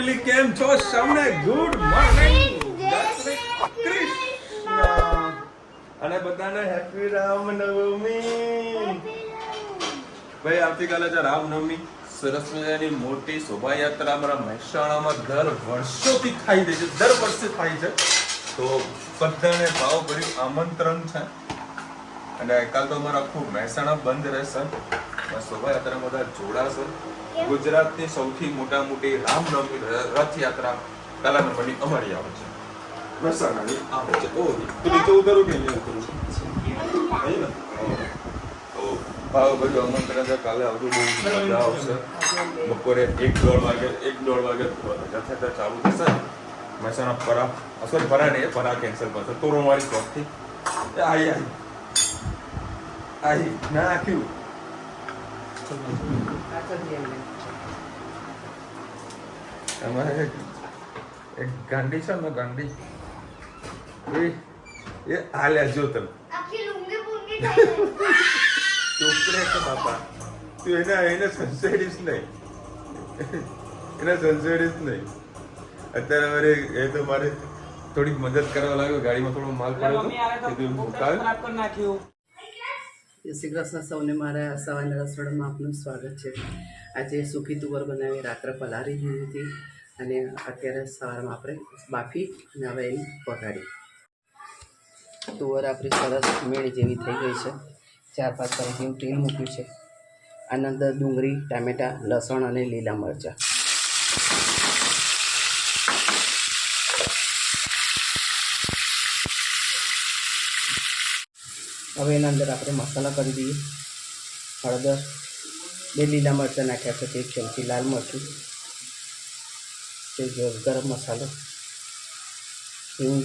Family કેમ છો? સૌને ગુડ મોર્નિંગ. જય શ્રી કૃષ્ણ અને બધાને હેપી રામનવમી. ભાઈ આવતીકાલે છે રામનવમી. સરસ મજાની મોટી શોભાયાત્રા અમારા મહેસાણામાં દર વર્ષોથી થાય છે, દર વર્ષે થાય છે. તો બધાને ભાવભર્યું આમંત્રણ છે. અને કાલ તો અમારું આખું મહેસાણા બંધ રહેશે. શોભાયાત્રા બધા જોડાશે. ગુજરાતની સૌથી મોટી રામનવમી રથયાત્રા પહેલા નંબરની અમારી આવે છે, મહેસાણાની આવે છે. ઓ તો નીચે ઉતરું કે નહીં ઉતરું? અહીં ને તો ભાવભર્યું આમંત્રણ છે. કાલે આવજો, બહુ મજા આવશે. બપોરે 1-1:30 વાગે રથયાત્રા ચાલુ થશે. મહેસાણા પરા સોરી પરા નહીં, પરા કેન્સલ કરશે. તોરણવાળી ચોકથી આઈ નાખ્યું. અમારે એક ગાંડી છે ને, ગાંડી એ હાલ્યા જો તમે ચોકરે છે બાપા. તું એને સંસેડીશ નહીં, અત્યારે મારે એ તો મારે થોડીક મદદ કરવા લાગ્યો. ગાડીમાં થોડો માલ પડ્યો હતો. જય શ્રી કૃષ્ણ સૌને. મારા સવારના રસોડામાં આપનું સ્વાગત છે. આજે સૂકી તુવર બનાવી રાત્રે પલાળી દીધી હતી અને અત્યારે સવારમાં આપણે બાફી અને હવે એની પકાળી. તુવર આપણી સરસ મેળ જેવી થઈ ગઈ છે. 4-5 કલાક જેવું તેલ મૂક્યું છે. આના અંદર ડુંગળી, ટામેટાં, લસણ અને લીલા મરચાં. હવે એના અંદર આપણે મસાલા કરી દઈએ. હળદર, 2 લીલા મરચાં નાખ્યા છે, 1 ચમચી લાલ મરચું, ગરમ મસાલો, હિંગ,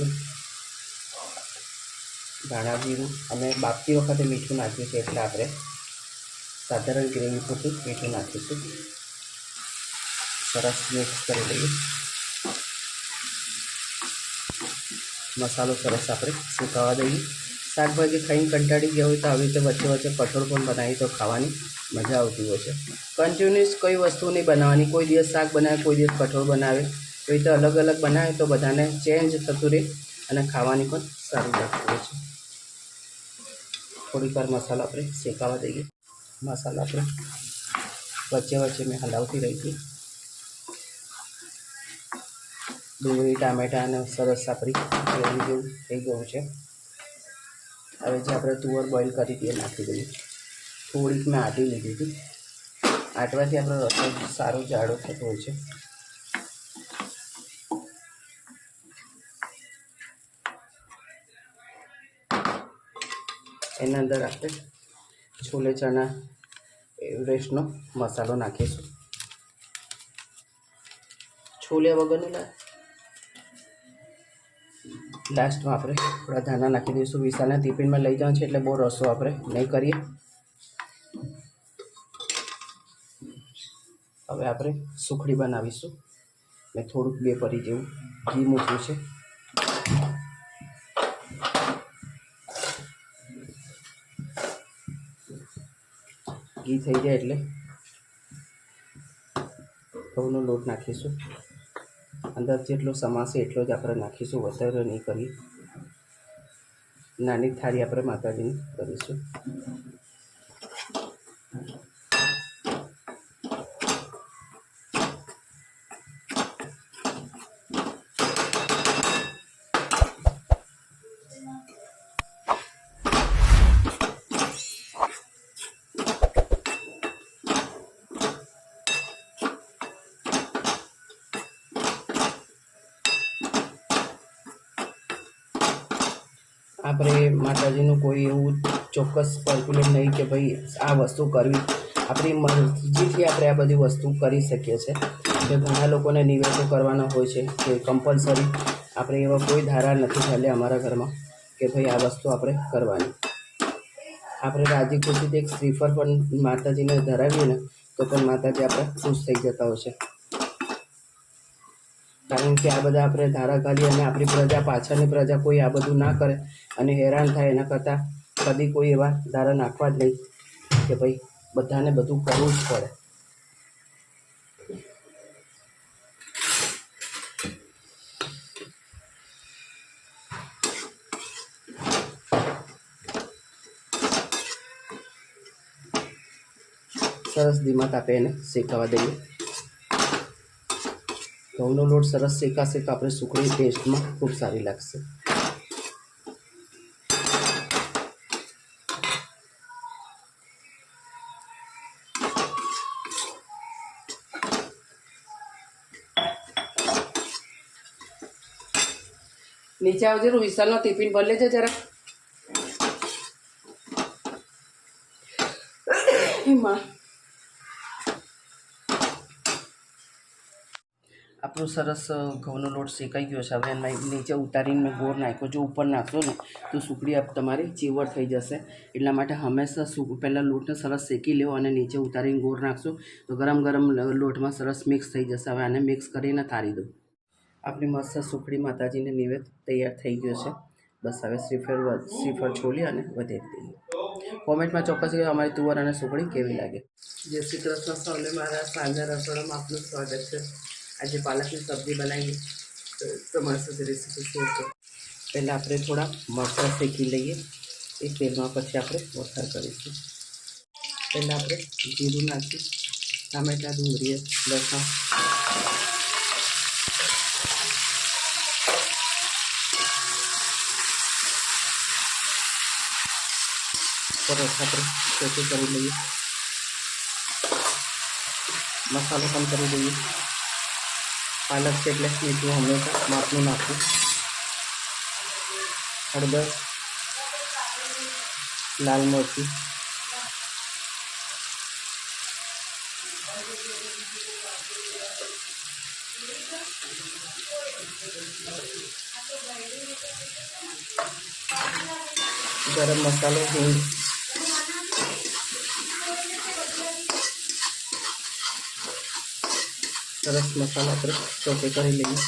ધાણા જીરું અને બાફતી વખતે મીઠું નાખ્યું છે, એટલે આપણે સાધારણ ગ્રેવી પૂરતું મીઠું નાખીશું. સરસ મિક્સ કરી લઈએ. મસાલો સરસ આપણે સુકાવા દઈએ. શાકભાજી ખાઈને કંટાળી ગયા હોય તો આવી રીતે વચ્ચે વચ્ચે કઠોળ પણ બનાવી તો ખાવાની મજા આવતી હોય છે. કન્ટિન્યુઅસ કોઈ વસ્તુ નહીં બનાવવાની. કોઈ દિવસ શાક બનાવે, કોઈ દિવસ કઠોળ બનાવે. એ રીતે અલગ અલગ બનાવે તો બધાને ચેન્જ થતું રહે અને ખાવાની પણ સારું લાગતું હોય છે. થોડીક વાર મસાલા આપણે શેકાવા દઈએ. મસાલા આપણે વચ્ચે વચ્ચે મેં હલાવતી રહી હતી. ડુંગળી, ટામેટાં અને સરસ આપણી ગ્રેવી જેવું થઈ ગયું છે. હવે જે આપણે તુવર બોઇલ કરી હતી એ નાખી દઈએ. થોડીક મેં આટી લીધી હતી. આટવાથી આપણો રસો સારો જાડો થતો હોય છે. એના અંદર આપણે છોલે ચણા એવરેસ્ટનો મસાલો નાખીશું. છોલે વગરનો લાસ્ટમાં આપણે થોડા ધાણા નાખી દઈશું. વિશાલના ટિફિનમાં લઈ જવાનું છે એટલે બહુ રસો આપણે નહીં કરીએ. હવે આપણે સુખડી બનાવીશું. મેં થોડુંક 2 પરી જેવું ઘી મૂક્યું છે. ઘી થઈ જાય એટલે ઘઉંનો લોટ નાખીશું. અંદર જેટલો સમાશે એટલો જ આપણે નાખીશું, વધારે નહીં કરીએ. નાની થાળી આપણે માતાજીની કરીશું. આપણે માતાજીનું કોઈ એવું ચોક્કસ પર્ટિક્યુલર નહીં કે ભાઈ આ વસ્તુ કરવી. આપણી મરજીથી આપણે આ બધી વસ્તુ કરી શકીએ છીએ. કે ઘણા લોકોને નિવેદો કરવાના હોય છે કે કમ્પલસરી આપણે એવા કોઈ ધારા નથી ચાલે અમારા ઘરમાં કે ભાઈ આ વસ્તુ આપણે કરવાની. આપણે રાજી ખુશીથી એક શ્રીફળ પણ માતાજીને ધરાવીએ ને તો પણ માતાજી આપણે ખુશ થઈ જતા હોય છે. કારણ કે આ બધા આપણે ધારા કાઢીએ અને આપણી પ્રજા, પાછળની પ્રજા કોઈ આ બધું ના કરે અને હેરાન થાય. એના કરતાં કદી કોઈ એવા ધારા નાખવા જ નહીં કે ભાઈ બધાને બધું કરવું જ પડે. સરસ ધીમા તાપે એને શેકાવા દઈએ. ઘઉંનો લોટ સરસ શેકાશે તો આપણે સુખડી ટેસ્ટમાં ખૂબ સારી લાગશે. નીચે આવજે, વિશાલનો ટિફિન ભરી લેજે જરા. એમાં આપણો સરસ ઘઉંનો લોટ શેકાઈ ગયો છે. હવે એમાં નીચે ઉતારીને મેં ગોળ નાખ્યો. જો ઉપર નાખશો ને તો સુખડી તમારી ચીવડ થઈ જશે. એટલા માટે હંમેશા પહેલાં લોટને સરસ શેકી લેવો અને નીચે ઉતારીને ગોળ નાખશો તો ગરમ ગરમ લોટમાં સરસ મિક્સ થઈ જશે. હવે આને મિક્સ કરીને થાળી દો. આપણી મસ્ત સુખડી માતાજીને નિવેદ તૈયાર થઈ ગયો છે. બસ હવે શ્રીફળ છોલી અને વધેરી દઈએ. કોમેન્ટમાં ચોક્કસ કહો અમારી તુવર અને સુખડી કેવી લાગે. જય શ્રી કૃષ્ણ સૌને મારા સાંજના રસોડામાં આપનું સ્વાગત છે. આજે પાલકની સબ્જી બનાવી તમારી સાથે રેસીપી શેર કરો. પહેલાં આપણે થોડા મરચાં શેકી લઈએ. એ તેલમાં પછી આપણે વઘાર કરીશું. પહેલાં આપણે જીરું નાખીએ, ટામેટાં, ડુંગળી, લસણ, સરસ આપણે ચોખ્ખું કરી લઈએ. મસાલો પણ કરી દઈએ. પાલક છે એટલે મીઠું હંમેશા માપનું નાખવું. હળદર, લાલ મરચું, ગરમ મસાલો, હિંગ, સરસ મસાલા આપણે ચોકે કરી લઈએ.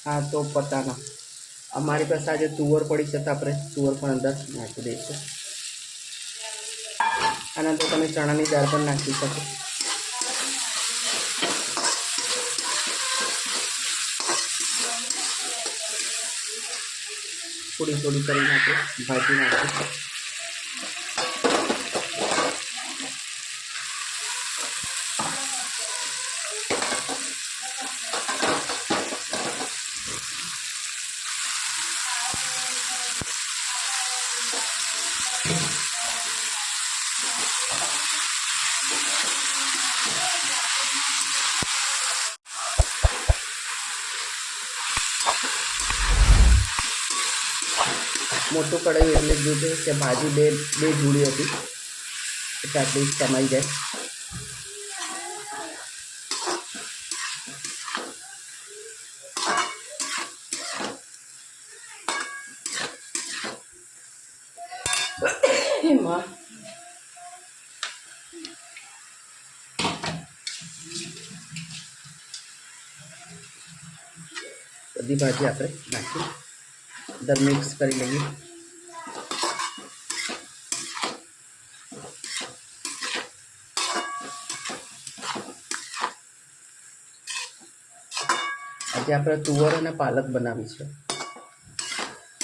હા તો પતાના અમારી પાસે આજે તુવર પડી છે તો આપણે તુવર પણ અંદર નાખી દઈશું. આના અંદર તમે ચણાની દાળ પણ નાખી શકો. થોડી થોડી કરીને આપણે ભાજી નાખીશું. મોટું કઢાઈ એટલે જોજો કે ભાજી બે જુડી હતી એટલે આટલી સમાઈ જાય. એમાં બધી ભાજી આપણે નાખી અંદર મિક્સ કરી લઈએ. આજે આપણે તુવર અને પાલક બનાવી છે.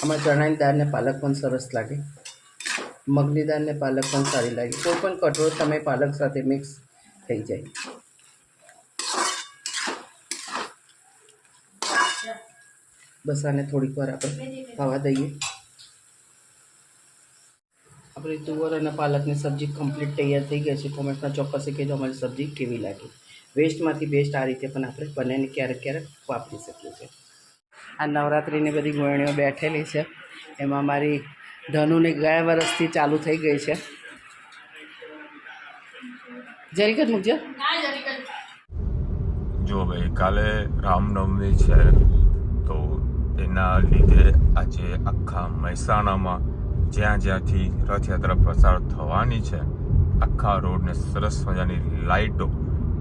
આમાં ચણાની દાળ ને પાલક પણ સરસ લાગે. મગની દાળ ને પાલક પણ સારી લાગે. કોઈ પણ કઠોળ તમે પાલક સાથે મિક્સ થઈ જાય. બસ આને થોડીક વાર આપણે ખાવા દઈએ. આપણી તુવર અને પાલકની સબ્જી કમ્પ્લીટ તૈયાર થઈ ગઈ છે. કોમેન્ટમાં ચોક્કસ કહેજો અમારી સબ્જી કેવી લાગી. વેસ્ટમાંથી બેસ્ટ આ રીતે પણ આપણે બનાવીને ક્યારેક ક્યારેક વાપરી શકીએ છીએ. આ નવરાત્રિની બધી ગોળણીઓ બેઠેલી છે. એમાં મારી ધનુને ગયા વર્ષથી ચાલુ થઈ ગઈ છે. જરીક જ મૂકજો. જો ભાઈ કાલે રામનવમી છે તો એના લીધે આજે આખા મહેસાણામાં જ્યાંથી રથયાત્રા પ્રસાર થવાની છે આખા રોડને સરસ મજાની લાઇટો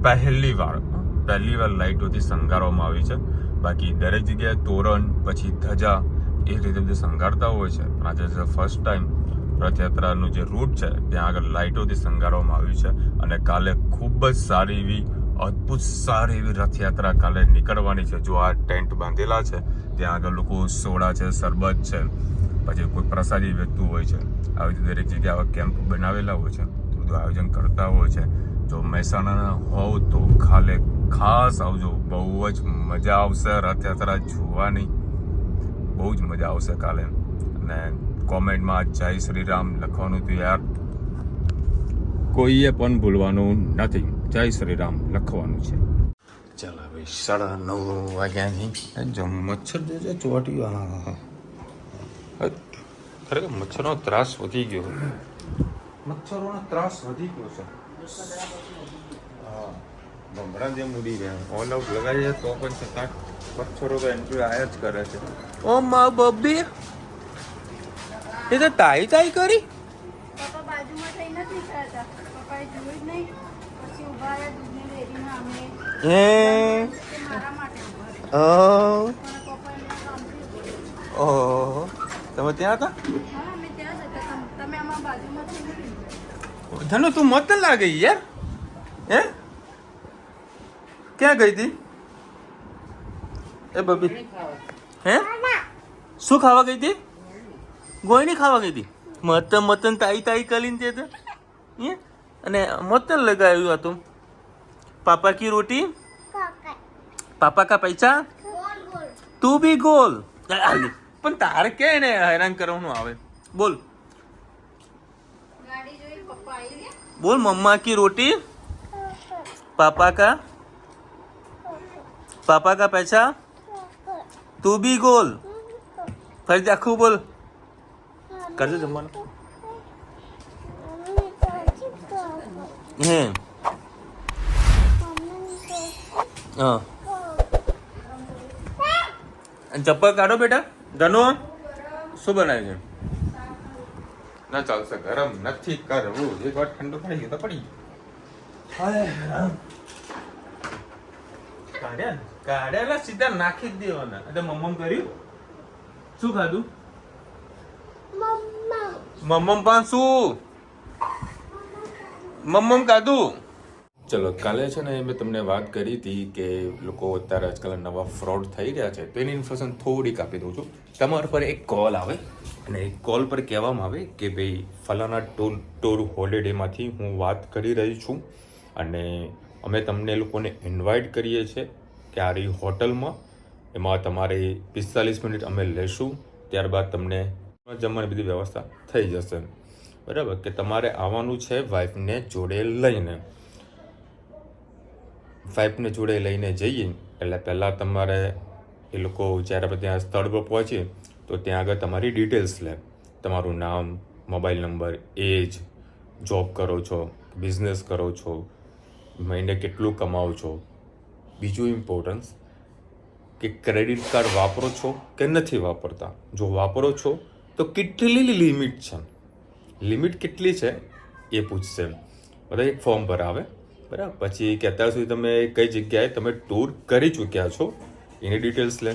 પહેલી વાર લાઇટોથી શણગારવામાં આવી છે. બાકી દરેક જગ્યાએ તોરણ પછી ધજા એ રીતે જે શણગારતા હોય છે પણ આજે ફર્સ્ટ ટાઈમ રથયાત્રાનું જે રૂટ છે ત્યાં આગળ લાઇટોથી શણગારવામાં આવ્યું છે. અને કાલે ખૂબ જ સારી એવી અદ્ભુત સારી એવી રથયાત્રા કાલે નીકળવાની છે. જો આ ટેન્ટ બાંધેલા છે ત્યાં આગળ લોકો સોડા છે, શરબત છે, પછી કોઈ પ્રસાદી વેચતું હોય છે. આવી રીતે દરેક જગ્યાએ આવા કેમ્પ બનાવેલા હોય છે, બધું આયોજન કરતા હોય છે. જો મહેસાણાના હોવ તો ખાસ આવજો, બહુ જ મજા આવશે રથયાત્રા જોવાની, બહુ જ મજા આવશે કાલે. અને કોમેન્ટમાં જય શ્રી રામ લખવાનું તો યાર કોઈએ પણ ભૂલવાનું નથી, જય શ્રી રામ લખવાનું છે. ચાલો ભાઈ 9:30 વાગ્યાની જો મચ્છર જે ચોટ્યું, ખરેખર મચ્છરનો ત્રાસ વધી ગયો, મચ્છરોનો ત્રાસ વધી ગયો છે. હા, ભમરા જેમ ઉડી ગયા, ઓલ આઉટ લગાવીએ તો પણ છતાં મચ્છરો તો એન્ટ્રી આયા જ કરે છે. ઓ મા બબ્બી, એ તો તાઈ કરી. પપ્પા બાજુમાં થઈ નથી ખાતા, પપ્પાએ જોયું જ નહીં, પછી ઉભા રહ્યા દૂધની ડેરીમાં અમે હે તે મારા માટે ઉભા રહ્યા. ઓ પણ પપ્પા એમના કામથી ઉભા રહ્યા. ઓહો, તમે ત્યાં હતા? હા અમે ત્યાં જ હતા, તમે આમાં બાજુમાં થઈ નથી. ધનુ તું મત લાગે યાર, હે ક્યાં ગઈ હતી એ બબી? હે શું ખાવા ગઈ હતી? ગોળણી ખાવા ગઈ હતી. મતન તાઈ કરીને તે અને મતન લગાવ્યું હતું. પાપા કી રોટી, પાપા કા પૈસા, તું બી ગોલ. પણ તારે કે ને હેરાન કરવાનું આવે. બોલ ગાડી જોઈ પપ્પા આવી ગયા. બોલ, મમ્મા की रोटी, पापा का पैसा, तू भी गोल. ફરીથી આખું બોલ, કરજો જમવાનું. હે હા, ચપ્પલ કાઢો બેટા. ધનો શું બનાવ્યું છે? ના ચાલશે, ગરમ નથી કરવું. એક વાર ઠંડુ પડી ગયું તો પડી કાઢ્યા સીધા નાખી જ દેવાના. એટલે મમ્મમ કર્યું શું ખાધું? મમ્મમ પણ શું મમ્મમ ખાધું? ચલો, કાલે છે ને મેં તમને વાત કરી હતી કે લોકો અત્યારે આજકાલ નવા ફ્રોડ થઈ રહ્યા છે, તો એની ઇન્ફોર્મેશન થોડીક આપી દઉં છું. તમારા પર એક કોલ આવે અને એક કોલ પર કહેવામાં આવે કે ભાઈ ફલાણા ટૂર હોલિડેમાંથી હું વાત કરી રહી છું અને અમે તમને લોકોને ઇન્વાઇટ કરીએ છીએ કે આ રહી હોટલમાં, એમાં તમારે 45 મિનિટ અમે લેશું, ત્યારબાદ તમને જમવાની બધી વ્યવસ્થા થઈ જશે. બરાબર? કે તમારે આવવાનું છે વાઈફને જોડે લઈને. વાઈફને જોડે લઈને જઈએ એટલે પહેલાં તમારે એ લોકો જ્યારે આપણે ત્યાં સ્થળ પર પહોંચીએ તો ત્યાં આગળ તમારી ડિટેલ્સ લે. તમારું નામ, મોબાઈલ નંબર, એજ, જોબ કરો છો, બિઝનેસ કરો છો, મહિને કેટલું કમાવો છો. બીજું ઇમ્પોર્ટન્સ કે ક્રેડિટ કાર્ડ વાપરો છો કે નથી વાપરતા. જો વાપરો છો તો કેટલી લિમિટ છે, લિમિટ કેટલી છે એ પૂછશે. બધા એક ફોર્મ પર આવે. બરાબર? પછી કે અત્યાર સુધી તમે કઈ જગ્યાએ તમે ટૂર કરી ચૂક્યા છો એની ડિટેલ્સ લે.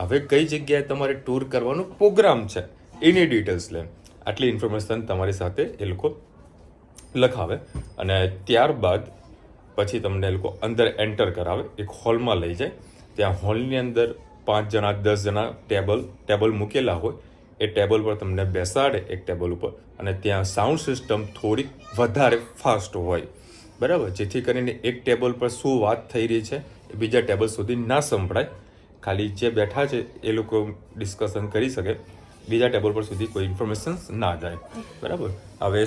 હવે કઈ જગ્યાએ તમારે ટૂર કરવાનો પ્રોગ્રામ છે એની ડિટેલ્સ લે. આટલી ઇન્ફોર્મેશન તમારી સાથે એ લોકો લખાવે અને ત્યારબાદ પછી તમને એ લોકો અંદર એન્ટર કરાવે, એક હોલમાં લઈ જાય. ત્યાં હોલની અંદર 5 જણા 10 જણા ટેબલ મૂકેલા હોય. એ ટેબલ પર તમને બેસાડે એક ટેબલ ઉપર અને ત્યાં સાઉન્ડ સિસ્ટમ થોડીક વધારે ફાસ્ટ હોય. બરાબર? જેથી કરીને એક ટેબલ પર શું વાત થઈ રહી છે એ બીજા ટેબલ સુધી ના સંભળાય. ખાલી જે બેઠા છે એ લોકો ડિસ્કશન કરી શકે, બીજા ટેબલ પર સુધી કોઈ ઇન્ફોર્મેશન ના જાય. બરાબર? હવે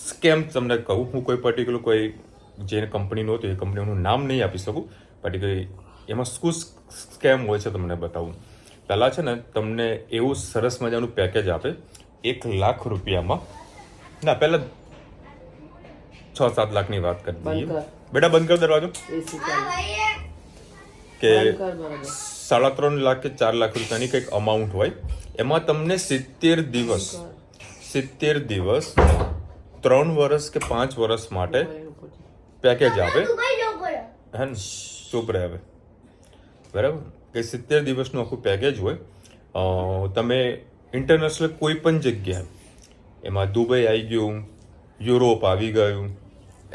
સ્કેમ તમને કહું, હું કોઈ પર્ટિક્યુલર કોઈ જે કંપનીનું હતું એ કંપનીનું નામ નહીં આપી શકું. પર્ટિક્યુલર એમાં શું સ્કેમ હોય છે તમને બતાવું. પહેલાં છે ને તમને એવું સરસ મજાનું પેકેજ આપે 1 લાખ રૂપિયામાં. ના, પહેલાં 6-7 લાખની વાત કરી દઈએ. બેટા બંધ કર દરવાજો. કે 3.5 લાખ કે 4 લાખ રૂપિયાની કંઈક અમાઉન્ટ હોય. એમાં તમને 70 દિવસ 3 વર્ષ કે 5 વર્ષ માટે પેકેજ આપે. હે ને, ચૂપ રહે હવે. બરાબર? કે 70 દિવસનું આખું પેકેજ હોય. તમે ઇન્ટરનેશનલ કોઈ પણ જગ્યાએ, એમાં દુબઈ આવી ગયું, યુરોપ આવી ગયું,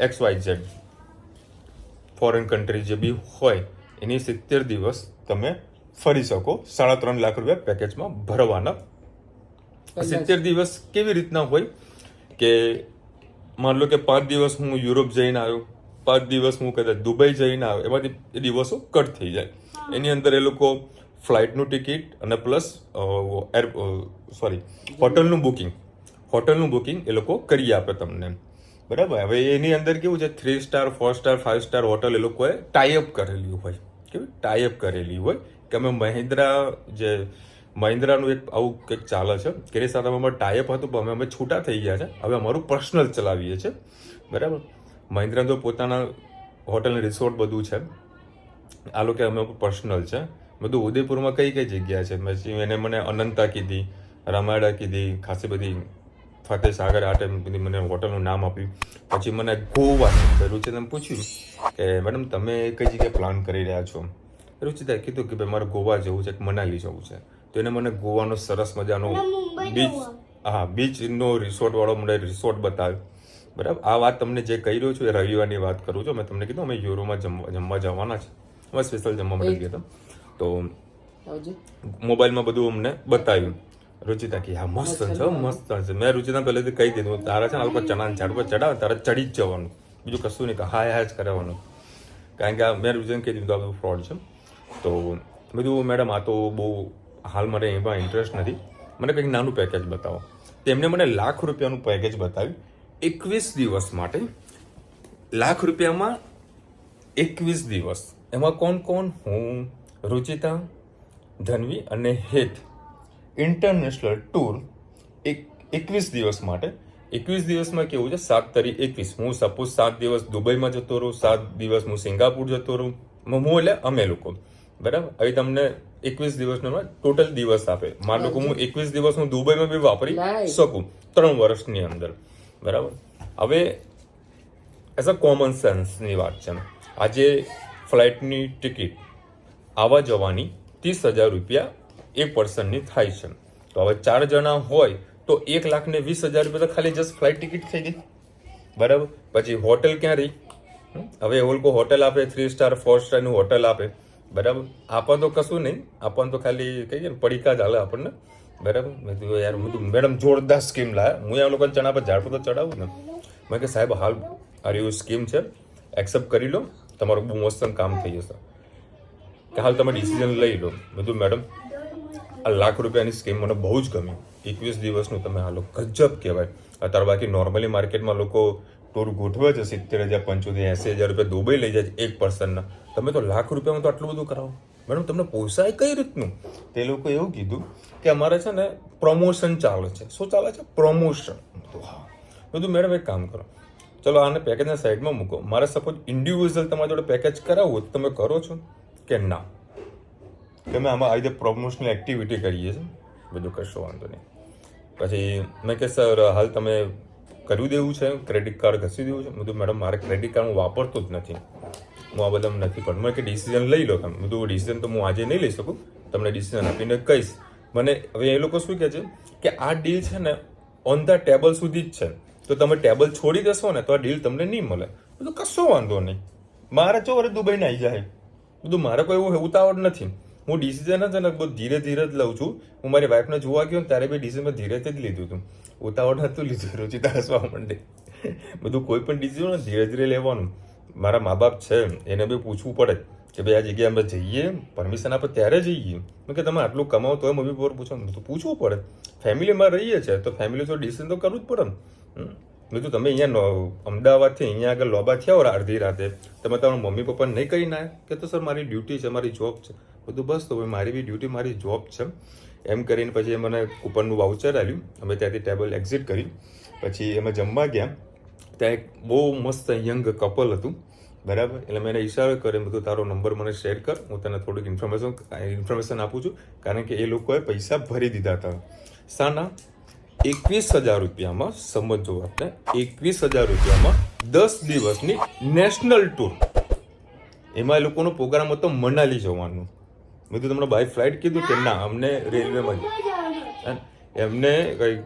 XYZ ફોરેન કન્ટ્રી જે બી હોય એની 70 દિવસ તમે ફરી શકો. 3.5 લાખ રૂપિયા પેકેજમાં ભરવાના. 70 દિવસ કેવી રીતના હોય કે માન લો કે 5 દિવસ હું યુરોપ જઈને આવ્યો, 5 દિવસ હું કદાચ દુબઈ જઈને આવ્યો, એમાંથી એ દિવસો કટ થઈ જાય. એની અંદર એ લોકો ફ્લાઇટનું ટિકિટ અને પ્લસ હોટલનું બુકિંગ એ લોકો કરી આપે તમને. બરાબર. હવે એની અંદર કેવું છે 3 સ્ટાર 4 સ્ટાર 5 સ્ટાર હોટલ એ લોકોએ ટાઈઅપ કરેલી હોય. કેવી ટાઈઅપ કરેલી હોય કે અમે મહિન્દ્રાનું એક આવું કંઈક ચાલે છે કે એની સાથે અમારું ટાઈઅપ હતું પણ અમે છૂટા થઈ ગયા છે. હવે અમારું પર્સનલ ચલાવીએ છીએ. બરાબર. મહિન્દ્રા તો પોતાના હોટલ રિસોર્ટ બધું છે, આ લોકો અમે પર્સનલ છે બધું. ઉદયપુરમાં કઈ કઈ જગ્યા છે પછી એને મને અનંતા કીધી, રામાયડા કીધી, ખાસી બધી ફતેહ સાગર આટે બધી મને હોટલનું નામ આપ્યું. પછી મને ગોવાની રૂચિતાને પૂછ્યું કે મેડમ તમે કઈ જગ્યાએ પ્લાન કરી રહ્યા છો. રૂચિતાએ કીધું કે ભાઈ મારે ગોવા જવું છે, મનાલી જવું છે. તો એને મને ગોવાનો સરસ મજાનો બીચનો રિસોર્ટ વાળો મને રિસોર્ટ બતાવ્યો. બરાબર. આ વાત તમને જે કહી રહ્યો છું એ રવિવારની વાત કરું છું. મેં તમને કીધું અમે યુરોમાં જમવા જવાના છે, અમે સ્પેશિયલ જમવા માટે ગયા હતા. તો મોબાઈલમાં બધું અમને બતાવ્યું. રૂચિતા કે હા મસ્ત છે મસ્ત છે. મેં રૂચિતા પહેલેથી કહી દીધું તારા છે ને આ લોકો ચણાના ઝાડ પર ચડાવે તારે ચડી જ જવાનું, બીજું કશું નહીં, હા જ કરાવવાનું. કારણ કે મેં રૂચિતાને કહી દીધું આ બધું ફ્રોડ છે. તો બધું મેડમ આ તો બહુ હાલ મને એમાં ઇન્ટરેસ્ટ નથી, મને કંઈક નાનું પેકેજ બતાવો. તેમણે મને ₹1 લાખ પેકેજ બતાવ્યું 21 દિવસ માટે. ₹1 લાખ 21 દિવસ. એમાં કોણ? હું, રૂચિતા, ધનવી અને હેત. ઇન્ટરનેશનલ ટૂર 21 દિવસ માટે. 21 દિવસમાં કેવું છે 7 તારીખ 21 હું સપોઝ 7 દિવસ દુબઈમાં જતો રહું, 7 દિવસ હું સિંગાપુર જતો રહું, હું એટલે અમે લોકો. બરાબર. હવે તમને 21 દિવસનો ટોટલ દિવસ આપે. મારા લોકો હું 21 દિવસ હું દુબઈમાં બી વાપરી શકું 3 વર્ષની અંદર. બરાબર. હવે એઝ અ કોમન સેન્સની વાત છે. આજે ફ્લાઇટની ટિકિટ આવવા જવાની ₹30,000 એક પર્સનની થાય છે. તો હવે 4 જણા હોય તો ₹1,20,000 તો ખાલી જસ્ટ ફ્લાઇટ ટિકિટ થઈ ગઈ. બરાબર. પછી હોટેલ ક્યાં રહી? હવે એ લોકો હોટેલ આપે 3 સ્ટાર 4 સ્ટારનું હોટેલ આપે. બરાબર. આપણ તો કશું નહીં, આપણ તો ખાલી કહીએ ને પડીકા જ હાલે આપણને. બરાબર. મેં કીધું યાર મેડમ જોરદાર સ્કીમ લાયા, હું આ લોકોને ચણા પર ઝાડ પર તો ચડાવું ને. મેં કે સાહેબ હાલ આ એવું સ્કીમ છે, એક્સેપ્ટ કરી લો, તમારું બહુ મસ્ત કામ થઈ જશે. કે હાલ તમે ડિસિઝન લઈ લો. બધું મેડમ આ ₹1 લાખ સ્કીમ મને બહુ જ ગમી. 21 દિવસનું તમે હાલો ગજબ કહેવાય. અત્યારે બાકી નોર્મલી માર્કેટમાં લોકો ટૂર ગોઠવે છે 70,000 75,000 80,000 દુબઈ લઈ જાય છે એક પર્સનના. તમે તો ₹1 લાખ તો આટલું બધું કરાવો. મેડમ તમને પોસાય કઈ રીતનું? તે લોકો એવું કીધું કે અમારે છે ને પ્રમોશન ચાલે છે. શું ચાલે છે? પ્રમોશન. હા બધું મેડમ એક કામ કરો, ચલો આને પેકેજના સાઈડમાં મૂકો. મારે સપોઝ ઇન્ડિવિજ્યુઅલ તમારા જોડે પેકેજ કરાવવું તો તમે કરો છો કે ના? કે અમે આમાં આ રીતે પ્રમોશનલ એક્ટિવિટી કરીએ છીએ. બધું કશો વાંધો નહીં. પછી મેં કે સર હાલ તમે કરી દેવું છે, ક્રેડિટ કાર્ડ ઘસી દેવું છે? બધું મેડમ મારે ક્રેડિટ કાર્ડ હું વાપરતો જ નથી, હું આ બધા નથી પણ. મને કે ડિસિઝન લઈ લો તમે. બધું ડિસિઝન તો હું આજે નહીં લઈ શકું, તમને ડિસિઝન આપીને કહીશ. મને હવે એ લોકો શું કહે છે કે આ ડીલ છે ને ઓન ધ ટેબલ સુધી જ છે, તો તમે ટેબલ છોડી દેશો ને તો આ ડીલ તમને નહીં મળે. બધું કશો વાંધો નહીં, મારે ચો વરે દુબઈને આવી જાય. બધું મારે કોઈ એવું ઉતાવળ નથી. હું ડિસિઝન જ ને બહુ ધીરે ધીરે જ લઉં છું. હું મારી વાઈફને જોવા ગયો ત્યારે બી ડિસિઝન ધીરેથી જ લીધું હતું, ઉતાવળ નહોતું લીધું. રૂચિતા હસવા માંડે. બધું કોઈ પણ ડિસિઝન ધીરે ધીરે લેવાનું. મારા મા બાપ છે એને બી પૂછવું પડે કે ભાઈ આ જગ્યાએ અમે જઈએ, પરમિશન આપે ત્યારે જઈએ. મેં કે તમે આટલું કમાવો તો મમ્મી પર પૂછવું પડે. ફેમિલીમાં રહીએ છીએ તો ફેમિલી તો ડિસિઝન તો કરવું જ પડે ને. મેં તો તમે અહીંયા અમદાવાદથી અહીંયા આગળ લોબા થયા અડધી રાતે, તમે તમારા મમ્મી પપ્પાને નહીં કહીને આવ્યા કે તો સર મારી ડ્યુટી છે, મારી જોબ છે. બધું બસ તો મારી બી ડ્યુટી મારી જોબ છે એમ કરીને પછી મને કૂપનનું વાઉચર આવ્યું. અમે ત્યાંથી ટેબલ એક્ઝિટ કરી પછી અમે જમવા ગયા. ત્યાં એક બહુ મસ્ત યંગ કપલ હતું. બરાબર. એટલે મેં એને ઈશારો કર્યો, બધું તારો નંબર મને શેર કર, હું તને થોડીક ઇન્ફોર્મેશન આપું છું. કારણ કે એ લોકોએ પૈસા ભરી દીધા હતા. શાના? 21,000 સમજો આપણે, 21,000 10 દિવસની નેશનલ ટૂર. એમાં એ લોકોનો પ્રોગ્રામ હતો મનાલી જવાનું. મેં તો તમને બાય ફ્લાઇટ કીધું કે ના અમને રેલવેમાં જ. એમને કંઈક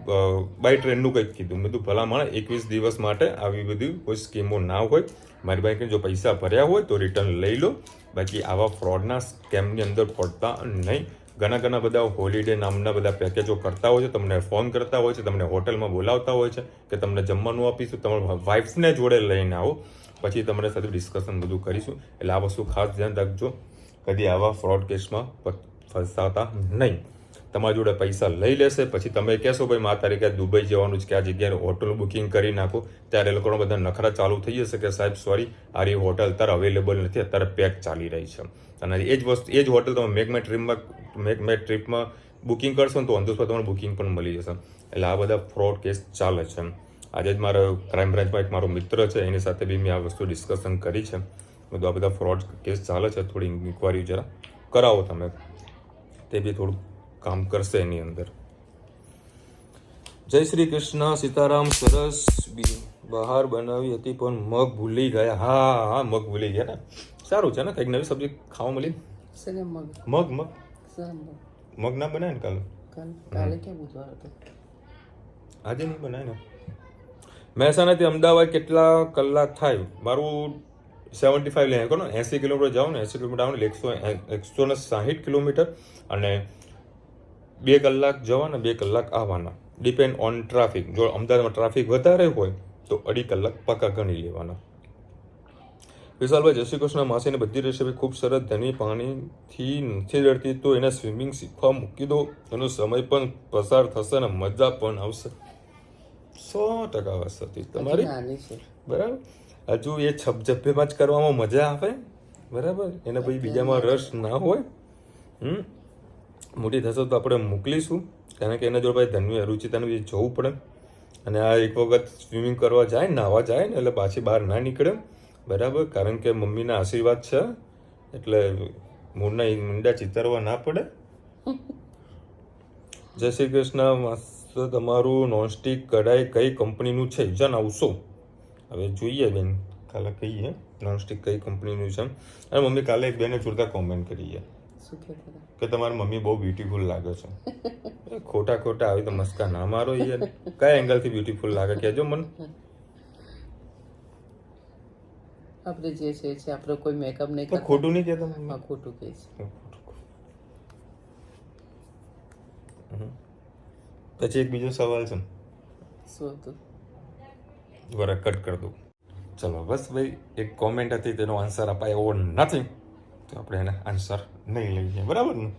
બાય ટ્રેનનું કંઈક કીધું. મેં કીધું ભલામણ 21 દિવસ માટે આવી બધી કોઈ સ્કીમો ના હોય. મારી પાસે જો પૈસા ભર્યા હોય તો રિટર્ન લઈ લો, બાકી આવા ફ્રોડના સ્કેમની અંદર પડતા નહીં. ઘણા બધા હોલિડે નામના બધા પેકેજો કરતા હોય છે, તમને ફોન કરતા હોય છે, તમને હોટલમાં બોલાવતા હોય છે કે તમને જમવાનું આપીશું, તમારા વાઇફને જોડે લઈને આવો, પછી તમારી સાથે ડિસ્કશન બધું કરીશું. એટલે આ વસ્તુ ખાસ ધ્યાન રાખજો, કદી આવા ફ્રોડ કેસમાં ફસાતા નહીં. તમારી જોડે પૈસા લઈ લેશે, પછી તમે કહેશો ભાઈ મારા તારીખે દુબઈ જવાનું છે કે આ જગ્યાએ હોટલ બુકિંગ કરી નાખો, ત્યારે એ લોકોના બધા નખરા ચાલુ થઈ જશે કે સાહેબ સોરી આ હોટલ અત્યારે અવેલેબલ નથી, અત્યારે પેક ચાલી રહી છે. અને એ જ હોટલ તમે મેક માય ટ્રીપમાં બુકિંગ કરશો ને તો અંદર તમારે બુકિંગ પણ મળી જશે. એટલે આ બધા ફ્રોડ કેસ ચાલે છે. આજે જ મારા ક્રાઇમ બ્રાન્ચમાં એક મારો મિત્ર છે, એની સાથે બી મેં આ વસ્તુ ડિસ્કશન કરી છે. બધું આ બધા ફ્રોડ કેસ ચાલે છે, થોડી ઇન્કવાયરી જરા કરાવો તમે, તે બી થોડું કામ કરશે એની અંદર. જય શ્રી કૃષ્ણ. સીતારામ. સરસ બહાર બનાવી હતી પણ મગ ભૂલી ગયા. હા મગ ભૂલી ગયા ને, સારું છે ને, કંઈક નવી સબ્જી ખાવા મળી. મગ ના બનાય ને કાલે ક્યાં બુધવાર હતો, આજે નહીં બનાય ને. મહેસાણાથી અમદાવાદ કેટલા કલાક થાય? મારું 75 લઈ કરો ને, 80 કિલોમીટર જાઓ ને, 80 કિલોમીટર આવો ને 160 કિલોમીટર, અને 2 કલાક જવાના 2 કલાક આવવાના, ડિપેન્ડ ઓન ટ્રાફિક. જો અમદાવાદમાં ટ્રાફિક વધારે હોય તો 2.5 કલાક પાકા ગણી લેવાના. વિશાલભાઈ જય શ્રી કૃષ્ણ. માસીની બધી રેસીપી ખૂબ સરસ, ધની પાણીથી નથી ડરતી તો એને સ્વિમિંગ શીખવા મૂકી દો, એનો સમય પણ પસાર થશે ને મજા પણ આવશે. 100% વાત હતી તમારી, બરાબર. હજુ એ છપઝપેમાં જ કરવામાં મજા આવે, બરાબર. એને પછી બીજામાં રસ ના હોય. મોટી થશે તો આપણે મોકલીશું, કારણ કે એના જોડે ભાઈ ધનવી રૂચિતાને બી જવું પડે. અને આ એક વખત સ્વિમિંગ કરવા જાય, નાહવા જાય ને એટલે પાછી બહાર ના નીકળે, બરાબર. કારણ કે મમ્મીના આશીર્વાદ છે, એટલે મૂળના ઈંડા ચિતરવા ના પડે. જય શ્રી કૃષ્ણ. માસ્ટર તમારું નોનસ્ટિક કઢાઈ કઈ કંપનીનું છે જણાવશો? હવે જોઈએ બેન, કાલે કહીએ નોનસ્ટિક કઈ કંપનીનું છે. અને મમ્મી કાલે એક બેને જોરદાર કોમેન્ટ કરી છે કે તમારી મમ્મી બહુ બ્યુટીફુલ લાગે છે. ખોટા આવી તો મસ્કા ના મારો યાર. કયા એંગલથી બ્યુટીફુલ લાગે કહેજો મને. આપણે જે છે આપણે કોઈ મેકઅપ નહીં કરતા. ખોટું નહીં કહેતા. હા ખોટું કહે છે. પછી એક બીજો સવાલ છે. શું હતું? બરાબર, કટ કરી દઉં. ચલો બસ ભાઈ, એક કોમેન્ટ હતી તેનો આન્સર અપાય એવો નથી, તો આપણે એને આન્સર નહીં લઈએ, બરાબર ને.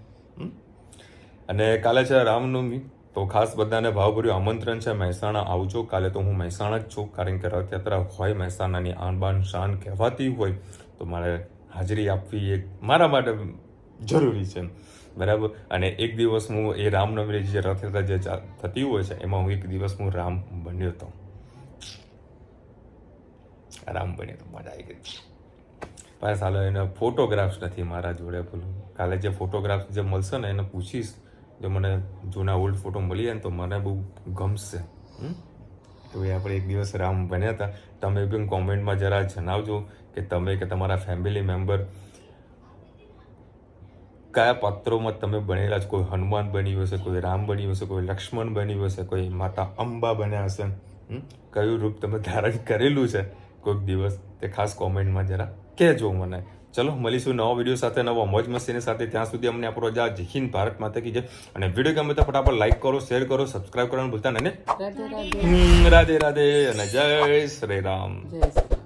અને કાલે છે રામનવમી, તો ખાસ બધાને ભાવભર્યું આમંત્રણ છે, મહેસાણા આવજો. કાલે તો હું મહેસાણા જ છું, કારણ કે રથયાત્રા હોય, મહેસાણાની આન બાન શાન કહેવાતી હોય, તો મારે હાજરી આપવી એક મારા માટે જરૂરી છે, બરાબર. અને એક દિવસ હું એ રામનવમી જે રથયાત્રા જે થતી હોય છે એમાં હું એક દિવસ હું રામ બન્યો હતો. મજા આવી ગઈ. પણ સાલો એને ફોટોગ્રાફ્સ નથી મારા જોડે. બોલું કાલે જે ફોટોગ્રાફ્સ જે મળશે ને એને પૂછીશ, જો મને જૂના ઓલ્ડ ફોટો મળી જાય ને તો મને બહુ ગમશે. તો એ આપણે એક દિવસ રામ બન્યા હતા. તમે પણ કોમેન્ટમાં જરા જણાવજો કે તમે કે તમારા ફેમિલી મેમ્બર કયા પાત્રોમાં તમે બનેલા છો. કોઈ હનુમાન બન્યું હશે, કોઈ રામ બન્યું હશે, કોઈ લક્ષ્મણ બન્યું હશે, કોઈ માતા અંબા બન્યા હશે. કયું રૂપ તમે ધારણ કરેલું છે કોઈક દિવસ, તે ખાસ કોમેન્ટમાં જરા કહેજો મને. ચલો મળીશું નવા વિડીયો સાથે, નવા મોજ મસ્તીની સાથે. ત્યાં સુધી અમને આપણો જય હિન્દ, ભારત માતા કી જય. અને વિડીયો ગમે તો ફટાફટ લાઈક કરો, શેર કરો, સબસ્ક્રાઇબ કરવાનું ભૂલતા નહીં. રાધે રાધે અને જય શ્રી રામ. જય શ્રી રામ.